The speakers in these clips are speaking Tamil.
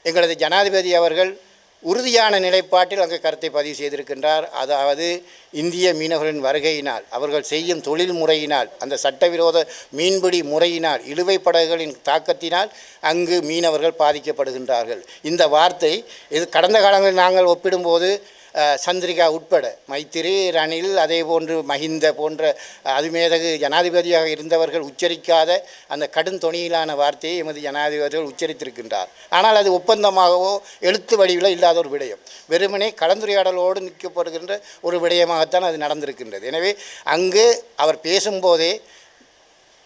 எங்களது ஜனாதிபதி அவர்கள் உறுதியான நிலைப்பாட்டில் அங்கு கருத்தை பதிவு செய்திருக்கின்றார். அதாவது இந்திய மீனவர்களின் வருகையினால், அவர்கள் செய்யும் தொழில் முறையினால், அந்த சட்டவிரோத மீன்பிடி முறையினால், இழுவை படகுகளின் தாக்கத்தினால் அங்கு மீனவர்கள் பாதிக்கப்படுகின்றார்கள். இந்த வார்த்தை இது கடந்த காலங்களில் நாங்கள் ஒப்பிடும்போது சந்திரிகா உட்பட மைத்திரி, ரணில், அதே போன்று மஹிந்த போன்ற அதுமேதகு ஜனாதிபதியாக இருந்தவர்கள் உச்சரிக்காத அந்த கடும் தொனியிலான வார்த்தையை எமது ஜனாதிபதிகள் உச்சரித்திருக்கின்றார். ஆனால் அது ஒப்பந்தமாகவோ எழுத்து வடிவில் இல்லாத ஒரு விடயம், வெறுமனே கலந்துரையாடலோடு நிற்கப்படுகின்ற ஒரு விடயமாகத்தான் அது நடந்திருக்கின்றது. எனவே அங்கு அவர் பேசும்போதே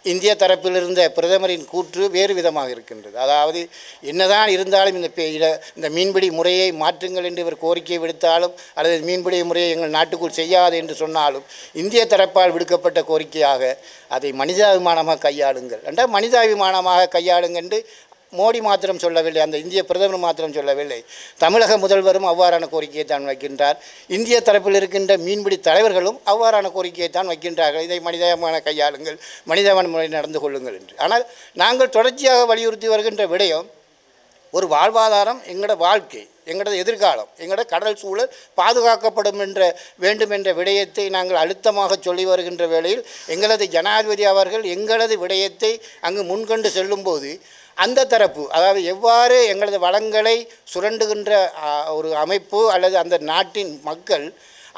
இந்திய தரப்பில் இருந்த பிரதமரின் கூற்று வேறு விதமாக இருக்கின்றது. அதாவது என்னதான் இருந்தாலும் இந்த மீன்பிடி முறையை மாற்றுங்கள் என்று இவர் கோரிக்கை விடுத்தாலும், அல்லது மீன்பிடி முறையை எங்கள் நாட்டுக்குள் செய்யாது என்று சொன்னாலும், இந்திய தரப்பால் விடுக்கப்பட்ட கோரிக்கையாக அதை மனிதாபிமானமாக கையாளுங்கள் என்றால் மனிதாபிமானமாக கையாளுங்கள் என்று மோடி மாத்திரம் சொல்லவில்லை, அந்த இந்திய பிரதமர் மாத்திரம் சொல்லவில்லை, தமிழக முதல்வரும் அவ்வாறான கோரிக்கையை தான் வைக்கின்றார். இந்திய தரப்பில் இருக்கின்ற மீன்பிடி தலைவர்களும் அவ்வாறான கோரிக்கையை தான் வைக்கின்றார்கள். இதை மனிதாபிமான கையாளுங்கள், மனிதாபிமான முறை நடந்து கொள்ளுங்கள் என்று. ஆனால் நாங்கள் தொடர்ச்சியாக வலியுறுத்தி வருகின்ற விடயம் ஒரு வாழ்வாதாரம், எங்களோட வாழ்க்கை, எங்களோட எதிர்காலம், எங்களோட கடல் சூழல் பாதுகாக்கப்படும் வேண்டும் என்ற விடயத்தை நாங்கள் அழுத்தமாக சொல்லி வருகின்ற வேளையில் எங்களது ஜனாதிபதி அவர்கள் எங்களது விடயத்தை அங்கு முன்கொண்டு செல்லும்போது அந்த தரப்பு, அதாவது எவ்வாறு எங்களது வளங்களை சுரண்டுகின்ற ஒரு அமைப்பு அல்லது அந்த நாட்டின் மக்கள்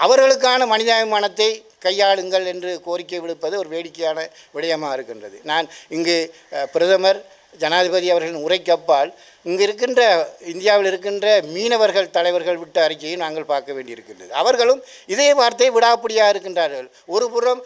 அவர்களுக்கான மனிதாபிமானத்தை கையாளுங்கள் என்று கோரிக்கை விடுப்பது ஒரு வேடிக்கையான விடயமாக இருக்கின்றது. நான் இங்கு பிரதமர் ஜனாதிபதி அவர்களின் உரைக்கப்பால் இங்கு இருக்கின்ற இந்தியாவில் இருக்கின்ற மீனவர்கள் தலைவர்கள் விட்ட அறிக்கையை நாங்கள் பார்க்க வேண்டியிருக்கின்றது. அவர்களும் இதே வார்த்தையை விடாப்பிடியாக இருக்கின்றார்கள். ஒரு புறம்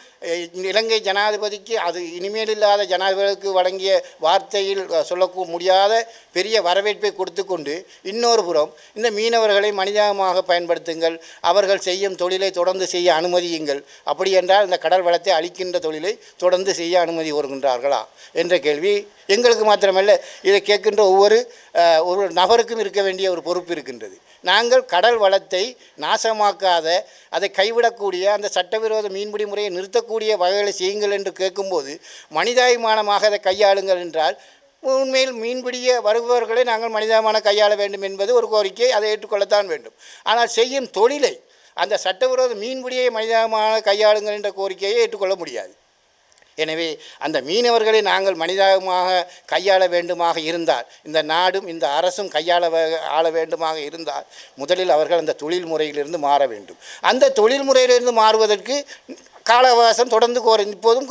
இலங்கை ஜனாதிபதிக்கு அது இனிமேல் இல்லாத ஜனாதிபதிக்கு வழங்கிய வார்த்தையில் சொல்ல முடியாத பெரிய வரவேற்பை கொடுத்து கொண்டு, இன்னொரு புறம் இந்த மீனவர்களை மனிதமாக பயன்படுத்துங்கள், அவர்கள் செய்யும் தொழிலை தொடர்ந்து செய்ய அனுமதியுங்கள், அப்படி என்றால் இந்த கடல் வளத்தை அளிக்கின்ற தொழிலை தொடர்ந்து செய்ய அனுமதி வருகின்றார்களா என்ற கேள்வி எங்களுக்கு மாத்திரமல்ல, இதை கேட்கின்ற ஒரு நபருக்கும் இருக்க வேண்டிய ஒரு பொறுப்பு இருக்கின்றது. நாங்கள் கடல் வளத்தை நாசமாக்காத, அதை கைவிடக்கூடிய, அந்த சட்டவிரோத மீன்பிடி முறையை நிறுத்தக்கூடிய வகைகளை செய்யுங்கள் என்று கேட்கும்போது மனிதாபிமானமாக அதை கையாளுங்கள் என்றால், உண்மையில் மீன்பிடிய வருபவர்களை நாங்கள் மனிதாபிமான கையாள வேண்டும் என்பது ஒரு கோரிக்கை, அதை ஏற்றுக்கொள்ளத்தான் வேண்டும். ஆனால் செய்யும் தொழிலை, அந்த சட்டவிரோத மீன்பிடியை மனிதாபிமான கையாளுங்கள் என்ற கோரிக்கையை ஏற்றுக்கொள்ள முடியாது. எனவே அந்த மீனவர்களை நாங்கள் மனிதாபிமாக கையாள வேண்டுமாக இருந்தால், இந்த நாடும் இந்த அரசும் ஆள வேண்டுமாக இருந்தால், முதலில் அவர்கள் அந்த தொழில் முறையிலிருந்து மாற வேண்டும். அந்த தொழில் முறையிலிருந்து மாறுவதற்கு கால அவகாசம் தொடர்ந்து இப்போதும்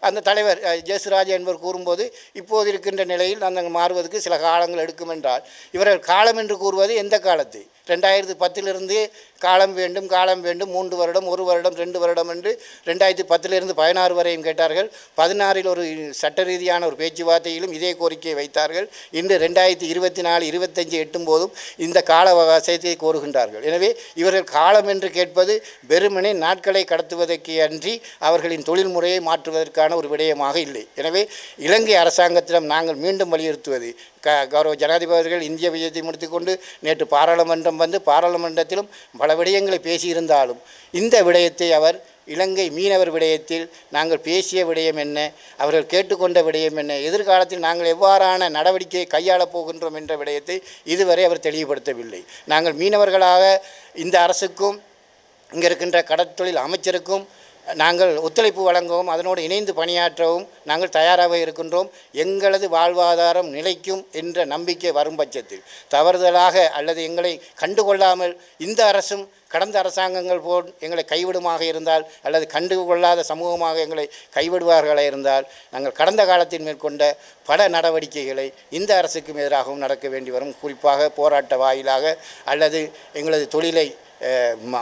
அந்த தலைவர் ஜெயசுராஜா என்பவர் கூறும்போது, இப்போது இருக்கின்ற நிலையில் நாங்கள் மாறுவதற்கு சில காலங்கள் எடுக்கும் என்றால், இவர்கள் காலம் என்று கூறுவது எந்த காலத்தை? 2010 காலம் வேண்டும் 3 வருடம் 1 வருடம் 2 வருடம் என்று 2010 16 வரையும் கேட்டார்கள். 16 ஒரு சட்ட ரீதியான ஒரு பேச்சுவார்த்தையிலும் இதே கோரிக்கையை வைத்தார்கள். இன்று 2024 25 எட்டும் போதும் இந்த கால அவகாசத்தை கோருகின்றார்கள். எனவே இவர்கள் காலம் என்று கேட்பது வெறுமனே நாட்களை கடத்துவதற்கு அன்றி அவர்களின் தொழில் முறையை மாற்றுவதற்கான ஒரு விடயமாக இல்லை. எனவே இலங்கை அரசாங்கத்திடம் நாங்கள் மீண்டும் வலியுறுத்துவது, கௌரவ ஜனாதிபதிகள் இந்திய விஜயத்தை முடித்துக்கொண்டு நேற்று பாராளுமன்றம் வந்து பாராளுமன்றத்திலும் பல விடயங்களை பேசியிருந்தாலும், இந்த விடயத்தை அவர் இலங்கை மீனவர் விடயத்தில் நாங்கள் பேசிய விடயம் என்ன, அவர்கள் கேட்டுக்கொண்ட விடயம் என்ன, எதிர்காலத்தில் நாங்கள் எவ்வாறான நடவடிக்கையை கையாளப் போகின்றோம் என்ற விடயத்தை இதுவரை அவர் தெளிவுபடுத்தவில்லை. நாங்கள் மீனவர்களாக இந்த அரசுக்கும் இங்கே இருக்கின்ற கடற்தொழில் அமைச்சருக்கும் நாங்கள் ஒத்துழைப்பு வழங்கவும் அதனோடு இணைந்து பணியாற்றவும் நாங்கள் தயாராக இருக்கின்றோம். எங்களது வாழ்வாதாரம் நிலைக்கும் என்ற நம்பிக்கை வரும் பட்சத்தில், தவறுதலாக அல்லது எங்களை கண்டுகொள்ளாமல் இந்த அரசும் கடந்த அரசாங்கங்கள் போல் எங்களை கைவிடுமாக இருந்தால், அல்லது கண்டுகொள்ளாத சமூகமாக எங்களை கைவிடுவார்களாக இருந்தால், நாங்கள் கடந்த காலத்தில் மேற்கொண்ட பல நடவடிக்கைகளை இந்த அரசுக்கும் எதிராகவும் நடக்க வேண்டி வரும். குறிப்பாக போராட்ட வாயிலாக அல்லது எங்களது தொழிலை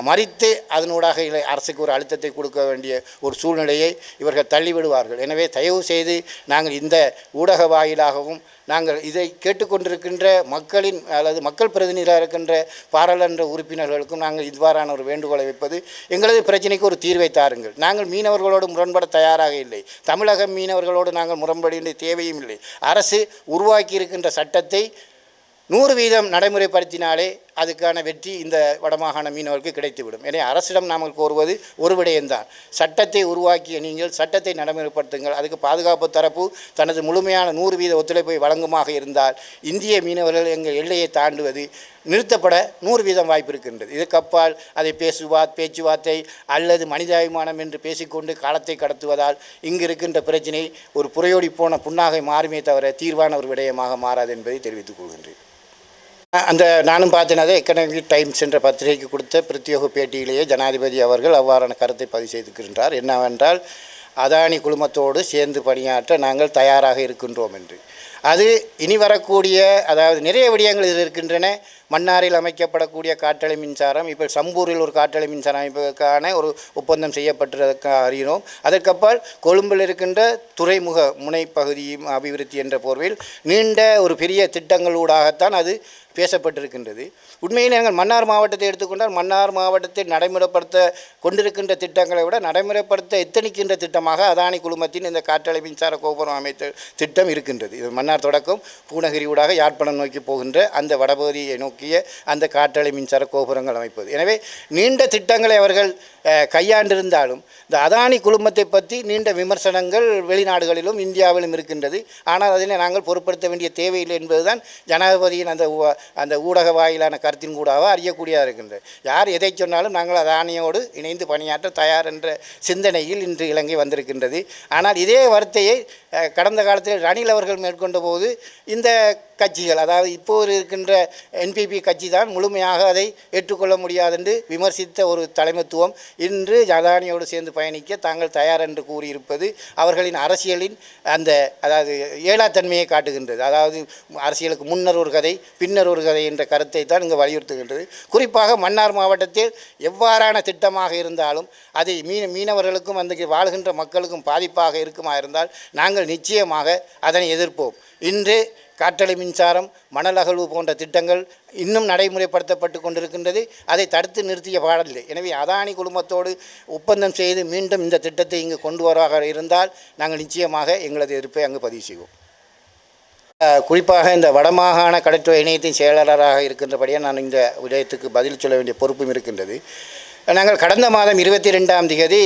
மறித்து அதனூடாக அரசுக்கு ஒரு அழுத்தத்தை கொடுக்க வேண்டிய ஒரு சூழ்நிலையை இவர்கள் தள்ளிவிடுவார்கள். எனவே தயவு செய்து நாங்கள் இந்த ஊடக வாயிலாகவும் நாங்கள் இதை கேட்டுக்கொண்டிருக்கின்ற மக்களின் அல்லது மக்கள் பிரதிநிதியாக இருக்கின்ற பாராளுமன்ற உறுப்பினர்களுக்கும் நாங்கள் இவ்வாறான ஒரு வேண்டுகோளை வைப்பது, எங்களது பிரச்சனைக்கு ஒரு தீர்வை தாருங்கள். நாங்கள் மீனவர்களோடு முரண்பட தயாராக இல்லை. தமிழக மீனவர்களோடு நாங்கள் முரண்பட தேவையும் இல்லை. அரசு உருவாக்கி இருக்கின்ற சட்டத்தை 100% நடைமுறைப்படுத்தினாலே அதுக்கான வெற்றி இந்த வடமாகாண மீனவர்களுக்கு கிடைத்துவிடும். எனவே அரசிடம் நாம் கோருவது ஒரு விடயம்தான். சட்டத்தை உருவாக்கிய நீங்கள் சட்டத்தை நடைமுறைப்படுத்துங்கள். அதுக்கு பாதுகாப்பு தரப்பு தனது முழுமையான 100% ஒத்துழைப்பை வழங்குமாக இருந்தால் இந்திய மீனவர்கள் எங்கள் எல்லையை தாண்டுவது நிறுத்தப்பட 100% வாய்ப்பு இருக்கின்றது. இதுக்கப்பால் அதை பேச்சுவார்த்தை அல்லது மனிதாபிமானம் என்று பேசிக்கொண்டு காலத்தை கடத்துவதால் இங்கு இருக்கின்ற பிரச்சினை ஒரு புறையோடி போன புண்ணாகை மாறுமே தவிர தீர்வான ஒரு விடயமாக மாறாது என்பதை தெரிவித்துக் கொள்கின்றேன். நானும் பார்த்தேன், எக்கனாமிக் டைம்ஸ் என்ற பத்திரிகைக்கு கொடுத்த பிரத்யேக பேட்டியிலேயே ஜனாதிபதி அவர்கள் அவ்வாறான கருத்தை பதிவு செய்திருக்கின்றார். என்னவென்றால் அதானி குழுமத்தோடு சேர்ந்து பணியாற்ற நாங்கள் தயாராக இருக்கின்றோம் என்று. அது இனி வரக்கூடிய, அதாவது நிறைய விடயங்கள் இதில் இருக்கின்றன. மன்னாரில் அமைக்கப்படக்கூடிய காற்றலை மின்சாரம், இப்போ சம்பூரில் ஒரு காற்றலை மின்சாரம் அமைப்பதற்கான ஒரு ஒப்பந்தம் செய்யப்பட்டிருக்க அறிகிறோம். அதற்கப்பால் கொழும்பில் இருக்கின்ற துறைமுக முனைப்பகுதியும் அபிவிருத்தி என்ற போர்வையில் நீண்ட ஒரு பெரிய திட்டங்களூடாகத்தான் அது பேசப்பட்டிருக்கின்றது. உண்மையில் நாங்கள் மன்னார் மாவட்டத்தை எடுத்துக்கொண்டால் மன்னார் மாவட்டத்தை நடைமுறைப்படுத்த கொண்டிருக்கின்ற திட்டங்களை விட நடைமுறைப்படுத்த எத்தனிக்கின்ற திட்டமாக அதானி குழுமத்தின் இந்த காற்றலை மின்சார கோபுரம் அமைத்த திட்டம் இருக்கின்றது. இது மன்னார் தொடக்கம் பூநகரி ஊடாக யாழ்ப்பாணம் நோக்கி போகின்ற அந்த வடபகுதியை நோக்கிய அந்த காற்றலை மின்சார கோபுரங்கள் அமைப்பது. எனவே நீண்ட திட்டங்களை அவர்கள் கையாண்டிருந்தாலும் இந்த அதானி குழுமத்தை பற்றி நீண்ட விமர்சனங்கள் வெளிநாடுகளிலும் இந்தியாவிலும் இருக்கின்றது. ஆனால் அதனை நாங்கள் பொருட்படுத்த வேண்டிய தேவையில்லை என்பதுதான் ஜனாதிபதியின் அந்த ஊடக வாயிலான கருத்தின் கூடாக அறியக்கூடியதாக இருக்கின்றது. யார் எதை சொன்னாலும் நாங்கள் அதானியோடு இணைந்து பணியாற்ற தயார் என்ற சிந்தனையில் இன்று இலங்கை வந்திருக்கின்றது. ஆனால் இதே வார்த்தையை கடந்த காலத்தில் ரணில் அவர்கள் மேற்கொண்ட போது இந்த கட்சிகள், அதாவது இப்போது இருக்கின்ற என்பிபி கட்சி தான் முழுமையாக அதை ஏற்றுக்கொள்ள முடியாது என்று விமர்சித்த ஒரு தலைமைத்துவம் இன்று அதானியோடு சேர்ந்து பயணிக்க தாங்கள் தயார் என்று கூறியிருப்பது அவர்களின் அரசியலின் அதாவது ஏலாத்தன்மையை காட்டுகின்றது. அதாவது அரசியலுக்கு முன்னர் ஒரு கதை பின்னர் ஒரு கதை என்ற கருத்தை தான் இங்கு வலியுறுத்துகின்றது. குறிப்பாக மன்னார் மாவட்டத்தில் எவ்வாறான திட்டமாக இருந்தாலும் அதை மீனவர்களுக்கும் அந்த வாழ்கின்ற மக்களுக்கும் பாதிப்பாக இருக்குமா இருந்தால் நாங்கள் நிச்சயமாக அதனை எதிர்ப்போம். இன்று காற்றலை மின்சாரம், மணல் அகழ்வு போன்ற திட்டங்கள் இன்னும் நடைமுறைப்படுத்தப்பட்டு கொண்டிருக்கின்றது. அதை தடுத்து நிறுத்திய பாடவில்லை. எனவே அதானி குழுமத்தோடு ஒப்பந்தம் செய்து மீண்டும் இந்த திட்டத்தை இங்கு கொண்டு வருவதாக இருந்தால் நாங்கள் நிச்சயமாக எங்களது எதிர்ப்பை அங்கு பதிவு செய்வோம். குறிப்பாக இந்த வடமாகாண கடற்துறை இணையத்தின் செயலாளராக இருக்கின்றபடியாக நான் இந்த விடயத்துக்கு பதில் சொல்ல வேண்டிய பொறுப்பும் இருக்கின்றது. நாங்கள் கடந்த மாதம் 22ஆம் தேதி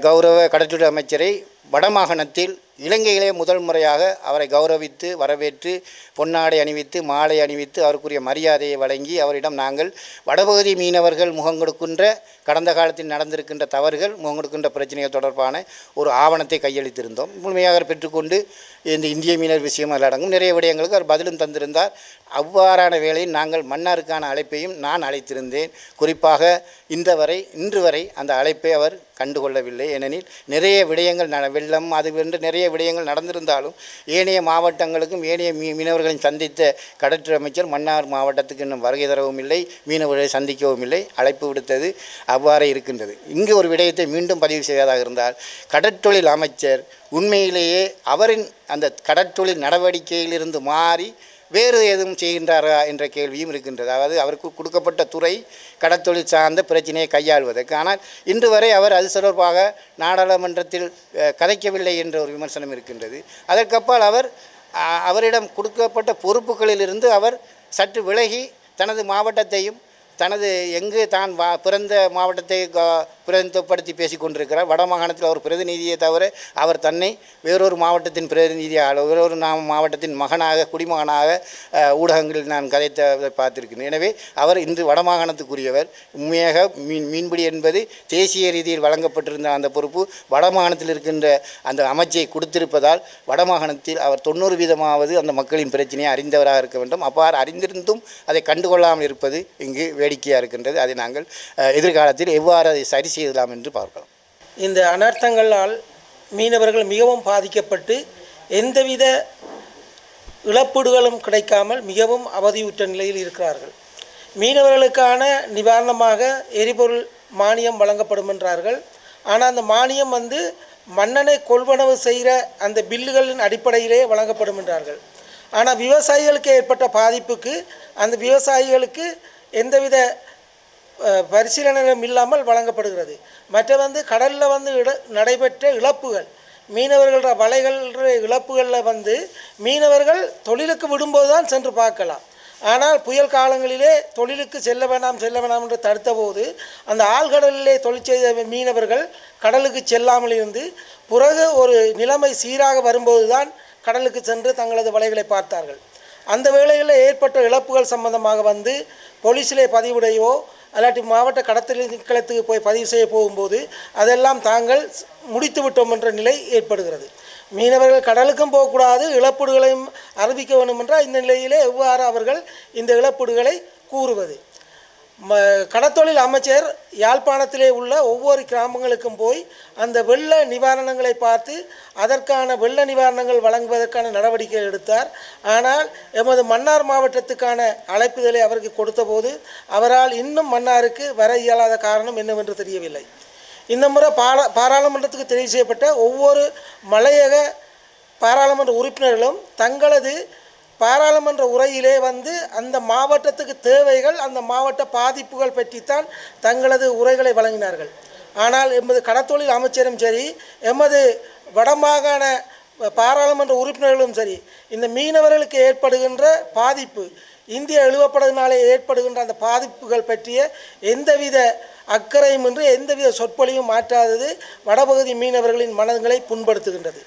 கௌரவ கடற்துறை அமைச்சரை வடமாகாணத்தில் இலங்கையிலே முதல் முறையாக அவரை கௌரவித்து வரவேற்று பொன்னாடை அணிவித்து மாலை அணிவித்து அவருக்குரிய மரியாதையை வழங்கி அவரிடம் நாங்கள் வடபகுதி மீனவர்கள் முகங்கொடுக்கின்ற கடந்த காலத்தில் நடந்திருக்கின்ற தவறுகள் முகங்கொடுக்கின்ற பிரச்சனைகள் தொடர்பான ஒரு ஆவணத்தை கையளித்திருந்தோம். முழுமையாக பெற்றுக்கொண்டு இந்த இந்திய மீனவர் விஷயம் அடங்கும் நிறைய விடயங்களுக்கு அவர் பதிலும் தந்திருந்தார். அவ்வாறான வேளையில் நாங்கள் மன்னாருக்கான அழைப்பையும் நான் அழைத்திருந்தேன். குறிப்பாக இன்று வரை அந்த அழைப்பை அவர் கண்டுகொள்ளவில்லை. ஏனெனில் நிறைய விடயங்கள் வெள்ளம் அது என்று நிறைய விடயங்கள் நடந்திருந்தாலும் ஏனைய மாவட்டங்களுக்கும் ஏனைய மீனவர்களை சந்தித்த கடற்துறை அமைச்சர் மன்னார் மாவட்டத்துக்கு இன்னும் வருகை தரவும் இல்லை, மீனவர்களை சந்திக்கவும் இல்லை. அழைப்பு விடுத்தது அவ்வாறே இருக்கின்றது. இங்கு ஒரு விடயத்தை மீண்டும் பதிவு செய்வதாக இருந்தால் கடற்றொழில் அமைச்சர் உண்மையிலேயே அவரின் அந்த கடற்றொழில் நடவடிக்கையிலிருந்து மாறி வேறு எதுவும் செய்கின்றாரா என்ற கேள்வியும் இருக்கின்றது. அதாவது அவருக்கு கொடுக்கப்பட்ட துறை கடற்தொழில் சார்ந்த பிரச்சனையை கையாள்வதற்கு. ஆனால் இன்று வரை அவர் அது தொடர்பாக நாடாளுமன்றத்தில் கதைக்கவில்லை என்ற ஒரு விமர்சனம் இருக்கின்றது. அதற்கப்பால் அவரிடம் கொடுக்கப்பட்ட பொறுப்புகளிலிருந்து அவர் சற்று விலகி தனது மாவட்டத்தையும் தனது எங்கு தான் பிறந்த மாவட்டத்தை பிரதிநிதித்துவப்படுத்தி பேசி கொண்டிருக்கிறார். வடமாகாணத்தில் அவர் பிரதிநிதியை தவிர அவர் தன்னை வேறொரு மாவட்டத்தின் பிரதிநிதியாக வேறொரு மாவட்டத்தின் மகனாக குடிமகனாக ஊடகங்களில் நான் கதைத்த பார்த்திருக்கிறேன். எனவே அவர் இன்று வடமாகாணத்துக்குரியவர். உண்மையாக மீன்பிடி என்பது தேசிய ரீதியில் வழங்கப்பட்டிருந்த அந்த பொறுப்பு வடமாகாணத்தில் இருக்கின்ற அந்த அமைச்சை கொடுத்திருப்பதால் வடமாகாணத்தில் அவர் 90% அந்த மக்களின் பிரச்சனையை அறிந்தவராக இருக்க வேண்டும். அவ்வாறு அறிந்திருந்தும் அதை கண்டுகொள்ளாமல் இருப்பது இங்கு வேடிக்கையாக இருக்கின்றது. அதை நாங்கள் எதிர்காலத்தில் எவ்வாறு அதை சரி செய்யலாம் என்று பார்க்கலாம். இந்த அனர்த்தங்களால் மீனவர்கள் மிகவும் பாதிக்கப்பட்டு எந்தவித இழப்பீடுகளும் கிடைக்காமல் மிகவும் அவதியுற்ற நிலையில் இருக்கிறார்கள். மீனவர்களுக்கான நிவாரணமாக எரிபொருள் மானியம் வழங்கப்படும் என்றார்கள். ஆனால் அந்த மானியம் மண்ணெண்ணெய் கொள்வனவு செய்கிற அந்த பில்லுகளின் அடிப்படையிலே வழங்கப்படும் என்றார்கள். ஆனால் விவசாயிகளுக்கு ஏற்பட்ட பாதிப்புக்கு அந்த விவசாயிகளுக்கு எந்தவித பரிசீலனையும் இல்லாமல் வழங்கப்படுகிறது. மற்ற கடலில் நடைபெற்ற இழப்புகள், மீனவர்கள வலைகள் இழப்புகளில் மீனவர்கள் தொழிலுக்கு விடும்போது தான் சென்று பார்க்கலாம். ஆனால் புயல் காலங்களிலே தொழிலுக்கு செல்ல வேண்டாம் என்று தடுத்தபோது அந்த ஆழ்கடலிலே தொழில் செய்த மீனவர்கள் கடலுக்கு செல்லாமல் இருந்து பிறகு ஒரு நிலைமை சீராக வரும்போது தான் கடலுக்கு சென்று தங்களது வலைகளை பார்த்தார்கள். அந்த வேளைகளில் ஏற்பட்ட இழப்புகள் சம்பந்தமாக வந்து போலீஸிலே பதிவுடையவோ அல்லாட்டி மாவட்ட கடத்தல் திணைக்களத்துக்கு போய் பதிவு செய்ய போகும்போது அதெல்லாம் தாங்கள் முடித்து விட்டோம் என்ற நிலை ஏற்படுகிறது. மீனவர்கள் கடலுக்கும் போகக்கூடாது, இழப்பீடுகளையும் அறிவிக்க வேண்டும் என்றால் இந்த நிலையிலே எவ்வாறு அவர்கள் இந்த இழப்பீடுகளை கூறுவது? கடத்தொழில் அமைச்சர் யாழ்ப்பாணத்திலே உள்ள ஒவ்வொரு கிராமங்களுக்கும் போய் அந்த வெள்ள நிவாரணங்களை பார்த்து அதற்கான வெள்ள நிவாரணங்கள் வழங்குவதற்கான நடவடிக்கை எடுத்தார். ஆனால் எமது மன்னார் மாவட்டத்துக்கான அழைப்புதலை அவருக்கு கொடுத்தபோது அவரால் இன்னும் மன்னாருக்கு வர இயலாத காரணம் என்னவென்று தெரியவில்லை. இந்த முறை பாராளுமன்றத்துக்கு தெரிவு செய்யப்பட்ட ஒவ்வொரு மலையக பாராளுமன்ற உறுப்பினர்களும் தங்களது பாராளுமன்ற உரையிலே வந்து அந்த மாவட்டத்துக்கு தேவைகள், அந்த மாவட்ட பாதிப்புகள் பற்றித்தான் தங்களது உரைகளை வழங்கினார்கள். ஆனால் எமது கடத்தொழில் அமைச்சரும் சரி, எமது வடமாகாண பாராளுமன்ற உறுப்பினர்களும் சரி, இந்த மீனவர்களுக்கு ஏற்படுகின்ற பாதிப்பு, இந்திய எழுவப்படுவதனாலே ஏற்படுகின்ற அந்த பாதிப்புகள் பற்றிய எந்தவித அக்கறையும் இன்றி எந்தவித சொற்பொழிவும் மாற்றாதது வடபகுதி மீனவர்களின் மனங்களை புண்படுத்துகின்றது.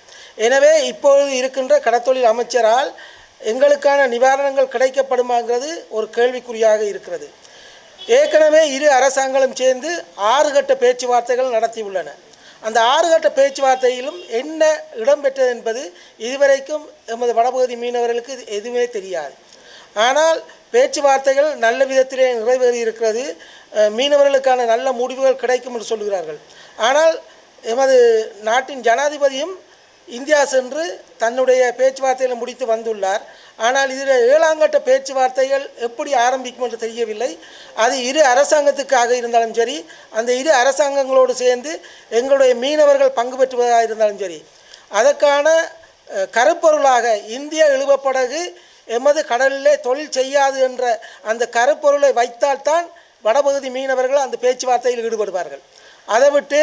எனவே இப்பொழுது இருக்கின்ற கடத்தொழில் அமைச்சரால் எங்களுக்கான நிவாரணங்கள் கிடைக்கப்படுமாங்கிறது ஒரு கேள்விக்குறியாக இருக்கிறது. ஏற்கனவே இரு அரசாங்கங்களும் சேர்ந்து 6 கட்ட பேச்சுவார்த்தைகள் நடத்தியுள்ளன. அந்த 6 கட்ட பேச்சுவார்த்தையிலும் என்ன இடம்பெற்றது என்பது இதுவரைக்கும் எமது வடபகுதி மீனவர்களுக்கு எதுவுமே தெரியாது. ஆனால் பேச்சுவார்த்தைகள் நல்ல விதத்திலே நிறைவேறி இருக்கிறது, மீனவர்களுக்கான நல்ல முடிவுகள் கிடைக்கும் என்று சொல்கிறார்கள். ஆனால் எமது நாட்டின் ஜனாதிபதியும் இந்தியா சென்று தன்னுடைய பேச்சுவார்த்தைகளை முடித்து வந்துள்ளார். ஆனால் இதில் 7ஆம் கட்ட பேச்சுவார்த்தைகள் எப்படி ஆரம்பிக்கும் என்று தெரியவில்லை. அது இரு அரசாங்கத்துக்காக இருந்தாலும் சரி, அந்த இரு அரசாங்கங்களோடு சேர்ந்து எங்களுடைய மீனவர்கள் பங்கு பெற்றுவதாக இருந்தாலும் சரி, அதற்கான கருப்பொருளாக இந்திய இழுவப்படகு எமது கடலிலே தொழில் செய்யாது என்ற அந்த கருப்பொருளை வைத்தால்தான் வடபகுதி மீனவர்கள் அந்த பேச்சுவார்த்தையில் ஈடுபடுவார்கள். அதை விட்டு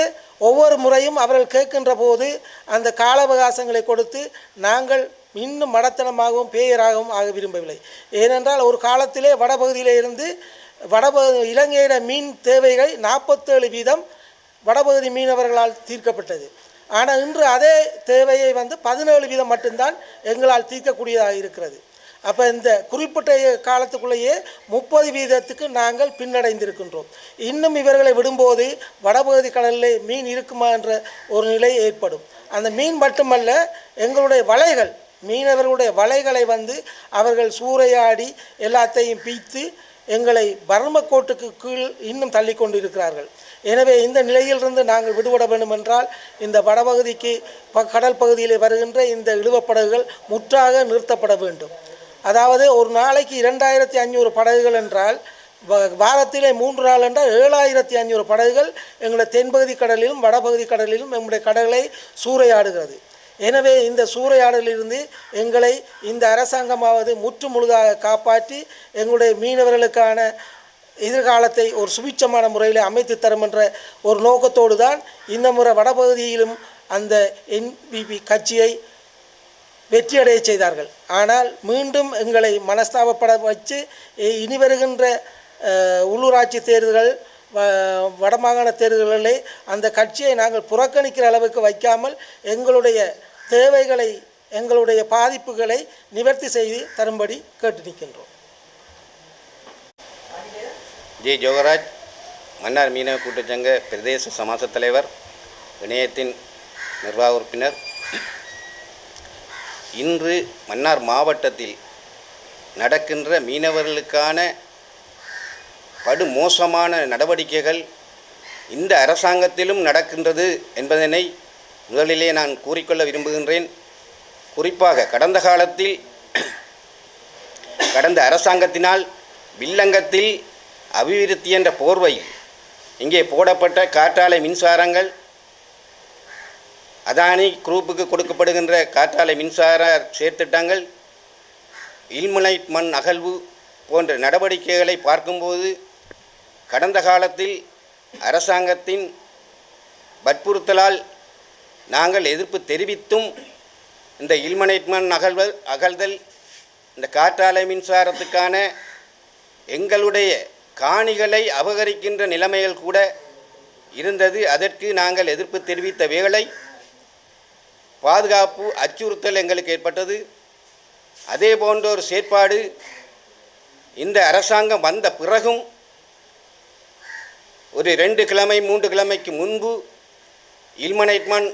ஒவ்வொரு முறையும் அவர்கள் கேட்கின்ற போது அந்த கால அவகாசங்களை கொடுத்து நாங்கள் இன்னும் மடத்தனமாகவும் பேயராகவும் ஆக விரும்பவில்லை. ஏனென்றால் ஒரு காலத்திலே வடபகுதியிலே இருந்து இலங்கையிட மீன் தேவைகள் 47% வடபகுதி மீனவர்களால் தீர்க்கப்பட்டது. ஆனால் இன்று அதே தேவையை 17% மட்டும்தான் எங்களால் தீர்க்கக்கூடியதாக இருக்கிறது. அப்போ இந்த குறிப்பிட்ட காலத்துக்குள்ளேயே 30% நாங்கள் பின்னடைந்திருக்கின்றோம். இன்னும் இவர்களை விடும்போது வடபகுதி கடலில் மீன் இருக்குமா என்ற ஒரு நிலை ஏற்படும். அந்த மீன் மட்டுமல்ல, எங்களுடைய வலைகள், மீனவர்களுடைய வலைகளை அவர்கள் சூறையாடி எல்லாத்தையும் பீத்து எங்களை பர்மக்கோட்டுக்கு கீழ் இன்னும் தள்ளி கொண்டு இருக்கிறார்கள். எனவே இந்த நிலையிலிருந்து நாங்கள் விடுபட வேண்டும் என்றால் இந்த வடபகுதிக்கு கடல் பகுதியில் வருகின்ற இந்த இழுவப்படகுகள் முற்றாக நிறுத்தப்பட வேண்டும். அதாவது ஒரு நாளைக்கு 2500 படகுகள் என்றால் வாரத்திலே 3 நாள் என்றால் 7500 படகுகள் எங்களுடைய தென்பகுதி கடலிலும் வடபகுதி கடலிலும் நம்முடைய கடலை சூறையாடுகிறது. எனவே இந்த சூறையாடலிலிருந்து எங்களை இந்த அரசாங்கமாவது முற்று முழுதாக காப்பாற்றி எங்களுடைய மீனவர்களுக்கான எதிர்காலத்தை ஒரு சுபிட்சமான முறையில் அமைத்து தரும் என்ற ஒரு நோக்கத்தோடு தான் இந்த முறை வடபகுதியிலும் அந்த என்பிபி கட்சியை வெற்றியடைய செய்தார்கள். ஆனால் மீண்டும் எங்களை மனஸ்தாபப்பட வச்சு இனி வருகின்ற உள்ளூராட்சி தேர்தல்கள், வடமாகாண தேர்தல்களிலே அந்த கட்சியை நாங்கள் புறக்கணிக்கிற அளவுக்கு வைக்காமல் எங்களுடைய தேவைகளை, எங்களுடைய பாதிப்புகளை நிவர்த்தி செய்து தரும்படி கேட்டு நிற்கின்றோம். ஜி ஜோகராஜ், மன்னார் மீனவ கூட்டுச்சங்க பிரதேச சமாச தலைவர், இணையத்தின் நிர்வாக உறுப்பினர். இன்று மன்னார் மாவட்டத்தில் நடக்கின்ற மீனவர்களுக்கான படுமோசமான நடவடிக்கைகள் இந்த அரசாங்கத்திலும் நடக்கின்றது என்பதனை முதலிலே நான் கூறிக்கொள்ள விரும்புகின்றேன். குறிப்பாக கடந்த காலத்தில் கடந்த அரசாங்கத்தினால் வில்லங்கத்தில் அபிவிருத்தி என்ற போர்வையில் இங்கே போடப்பட்ட காற்றாலை மின்சாரங்கள், அதானி குரூப்புக்கு கொடுக்கப்படுகின்ற காற்றாலை மின்சார செயற்திட்டங்கள், இல்முனைட் மண் அகழ்வு போன்ற நடவடிக்கைகளை பார்க்கும்போது கடந்த காலத்தில் அரசாங்கத்தின் வற்புறுத்தலால் நாங்கள் எதிர்ப்பு தெரிவித்தும் இந்த இல்மனைட் மண் அகழ்தல் இந்த காற்றாலை மின்சாரத்துக்கான எங்களுடைய காணிகளை அபகரிக்கின்ற நிலைமைகள் கூட இருந்தது. அதற்கு நாங்கள் எதிர்ப்பு தெரிவித்த வேளை பாதுகாப்பு அச்சுறுத்தல் எங்களுக்கு ஏற்பட்டது. அதே போன்ற ஒரு செயற்பாடு இந்த அரசாங்கம் வந்த பிறகும் ஒரு 2 கிழமை 3 கிழமைக்கு முன்பு இல்மனைட் மண்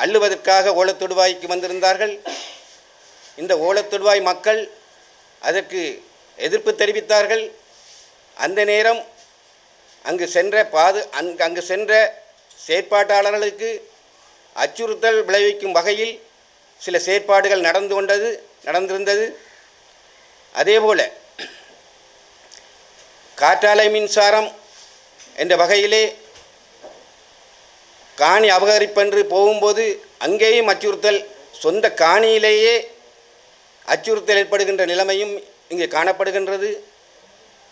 அள்ளுவதற்காக ஓலத்தொடுவாய்க்கு வந்திருந்தார்கள். இந்த ஓலத்தொடுவாய் மக்கள் அதற்கு எதிர்ப்பு தெரிவித்தார்கள். அந்த நேரம் அங்கு சென்ற செயற்பாட்டாளர்களுக்கு அச்சுறுத்தல் விளைவிக்கும் வகையில் சில செயற்பாடுகள் நடந்திருந்தது. அதேபோல் காற்றாலை மின்சாரம் என்ற வகையிலே காணி அபகரிப்பென்று போகும்போது அங்கேயும் அச்சுறுத்தல், சொந்த காணியிலேயே அச்சுறுத்தல் ஏற்படுகின்ற நிலைமையும் இங்கே காணப்படுகின்றது.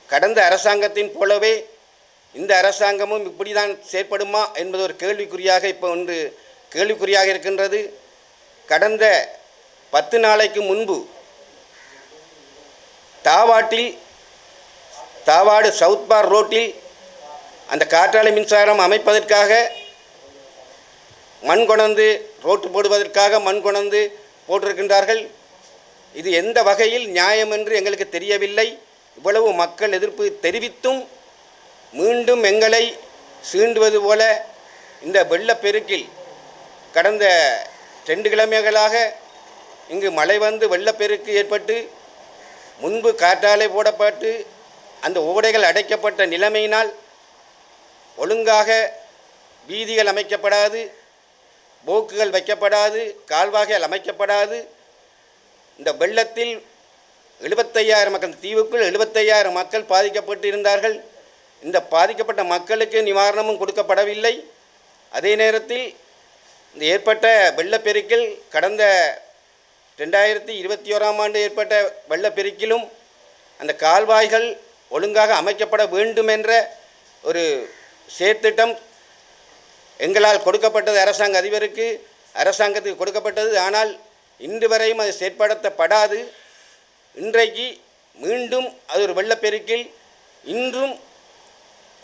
கடந்த அரசாங்கத்தின் போலவே இந்த அரசாங்கமும் இப்படி தான் செயற்படுமா என்பது ஒரு கேள்விக்குறியாக இருக்கின்றது. கடந்த 10 நாளைக்கு முன்பு தாவாடு சவுத் பார் ரோட்டில் அந்த காற்றாலை மின்சாரம் அமைப்பதற்காக ரோட்டு போடுவதற்காக மண் கொணந்து போட்டிருக்கின்றார்கள். இது எந்த வகையில் நியாயம் என்று எங்களுக்கு தெரியவில்லை. இவ்வளவு மக்கள் எதிர்ப்பு தெரிவித்தும் மீண்டும் எங்களை சீண்டுவது போல இந்த வெள்ளப்பெருக்கில் கடந்த 2 கிழமைகளாக இங்கு மழை வந்து வெள்ளப்பெருக்கு ஏற்பட்டு முன்பு காற்றாலை போடப்பட்டு அந்த ஓடைகள் அடைக்கப்பட்ட நிலைமையினால் ஒழுங்காக வீதிகள் அமைக்கப்படாது, போக்குகள் வைக்கப்படாது, கால்வாய்கள் அமைக்கப்படாது. இந்த வெள்ளத்தில் 75,000 மக்கள், தீவுக்குள் 75,000 மக்கள் பாதிக்கப்பட்டு இருந்தார்கள். இந்த பாதிக்கப்பட்ட மக்களுக்கு நிவாரணமும் கொடுக்கப்படவில்லை. அதே நேரத்தில் இந்த ஏற்பட்ட வெள்ளப்பெருக்கில் கடந்த 2021ஆம் ஆண்டு ஏற்பட்ட வெள்ளப்பெருக்கிலும் அந்த கால்வாய்கள் ஒழுங்காக அமைக்கப்பட வேண்டும் என்ற ஒரு செயற்திட்டம் எங்களால் கொடுக்கப்பட்டது, அரசாங்கத்துக்கு கொடுக்கப்பட்டது. ஆனால் இன்று வரையும் அது செயற்படுத்தப்படாது. இன்றைக்கு மீண்டும் அது ஒரு வெள்ளப்பெருக்கில் இன்றும்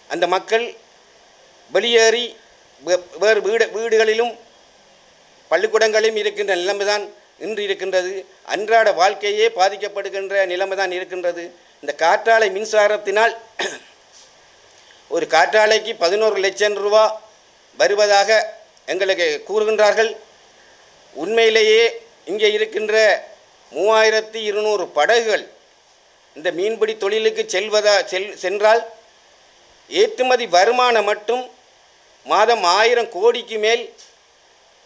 அந்த மக்கள் வெளியேறி வேறு வீடுகளிலும் பள்ளிக்கூடங்களிலும் இருக்கின்ற நிலைமைதான் இன்று இருக்கின்றது. அன்றாட வாழ்க்கையே பாதிக்கப்படுகின்ற நிலைமைதான் இருக்கின்றது. இந்த காற்றாலை மின்சாரத்தினால் ஒரு காற்றாலைக்கு 11 லட்சம் ரூபா வருவதாக எங்களுக்கு கூறுகின்றார்கள். உண்மையிலேயே இங்கே இருக்கின்ற 3200 படகுகள் இந்த மீன்பிடி தொழிலுக்கு சென்றால் ஏற்றுமதி வருமானம் மட்டும் மாதம் 1000 கோடிக்கு மேல்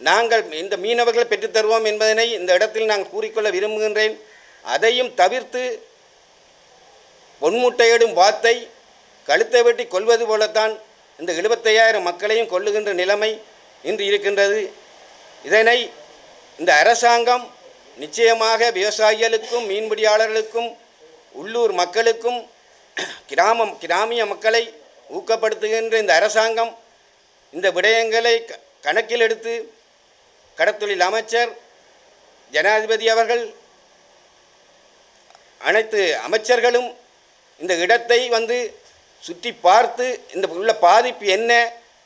நாங்கள் இந்த மீனவர்களை பெற்றுத்தருவோம் என்பதனை இந்த இடத்தில் நான் கூறிக்கொள்ள விரும்புகின்றேன். அதையும் தவிர்த்து பொன்முட்டையிடும் வாத்தை கழுத்தை வெட்டி கொள்வது போலத்தான் இந்த 75,000 மக்களையும் கொல்லுகின்ற நிலைமை இன்று இருக்கின்றது. இதனை இந்த அரசாங்கம் நிச்சயமாக விவசாயிகளுக்கும் மீன்பிடியாளர்களுக்கும் உள்ளூர் மக்களுக்கும் கிராமிய மக்களை ஊக்கப்படுத்துகின்ற இந்த அரசாங்கம் இந்த விடயங்களை கணக்கில் எடுத்து கடத்தொழில் அமைச்சர், ஜனாதிபதி அவர்கள், அனைத்து அமைச்சர்களும் இந்த இடத்தை வந்து சுற்றி பார்த்து இந்த உள்ள பாதிப்பு என்ன,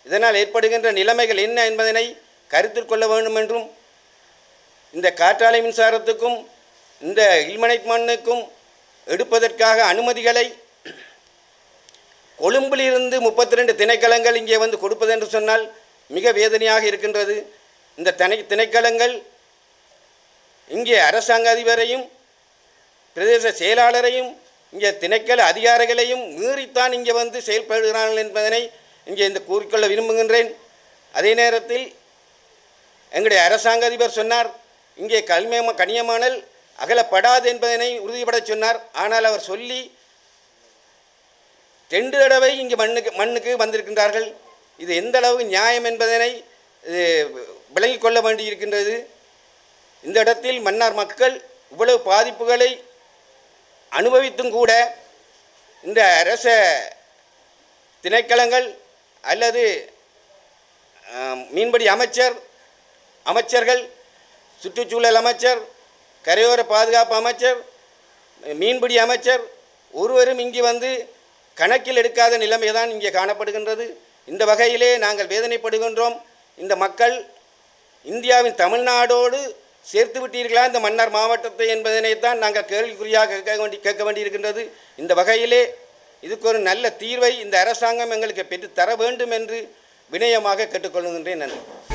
இதனால் ஏற்படுகின்ற நிலைமைகள் என்ன என்பதனை கருத்தில் கொள்ள வேண்டும் என்றும், இந்த காற்றாலை மின்சாரத்துக்கும் இந்த இல்மனைட் மண்ணுக்கும் எடுப்பதற்காக அனுமதிகளை கொழும்பிலிருந்து 32 திணைக்களங்கள் இங்கே வந்து கொடுப்பது என்று சொன்னால் மிக வேதனையாக இருக்கின்றது. இந்த திணைக்களங்கள் இங்கே அரசாங்க அதிபரையும் பிரதேச செயலாளரையும் இங்கே திணைக்கள அதிகாரிகளையும் மீறித்தான் இங்கே வந்து செயல்படுகிறார்கள் என்பதனை இங்கே இந்த கூறிக்கொள்ள விரும்புகின்றேன். அதே நேரத்தில் எங்களுடைய அரசாங்க அதிபர் சொன்னார், இங்கே கனியமானல் அகலப்படாது என்பதனை உறுதிப்பட சொன்னார். ஆனால் அவர் சொல்லி 2 தடவை இங்கே மண்ணுக்கு வந்திருக்கின்றார்கள். இது எந்த அளவு நியாயம் என்பதனை விளங்கிக் கொள்ள வேண்டியிருக்கின்றது. இந்த இடத்தில் மன்னார் மக்கள் இவ்வளவு பாதிப்புகளை அனுபவித்தும் கூட இந்த அரச திணைக்களங்கள் அல்லது மீன்பிடி அமைச்சர்கள், சுற்றுச்சூழல் அமைச்சர், கரையோர பாதுகாப்பு அமைச்சர், மீன்பிடி அமைச்சர் ஒருவரும் இங்கு வந்து கணக்கில் எடுக்காத நிலைமை தான் இங்கே காணப்படுகின்றது. இந்த வகையிலே நாங்கள் வேதனைப்படுகின்றோம். இந்த மக்கள் இந்தியாவின் தமிழ்நாடோடு சேர்த்து விட்டீர்களா இந்த மன்னார் மாவட்டத்தை என்பதனைத்தான் நாங்கள் கேள்விக்குறியாக கேட்க வேண்டியிருக்கின்றது. இந்த வகையிலே இதுக்கு ஒரு நல்ல தீர்வை இந்த அரசாங்கம் எங்களுக்கு பெற்று தர வேண்டும் என்று வினயமாக கேட்டுக்கொள்கின்றேன். நன்றி.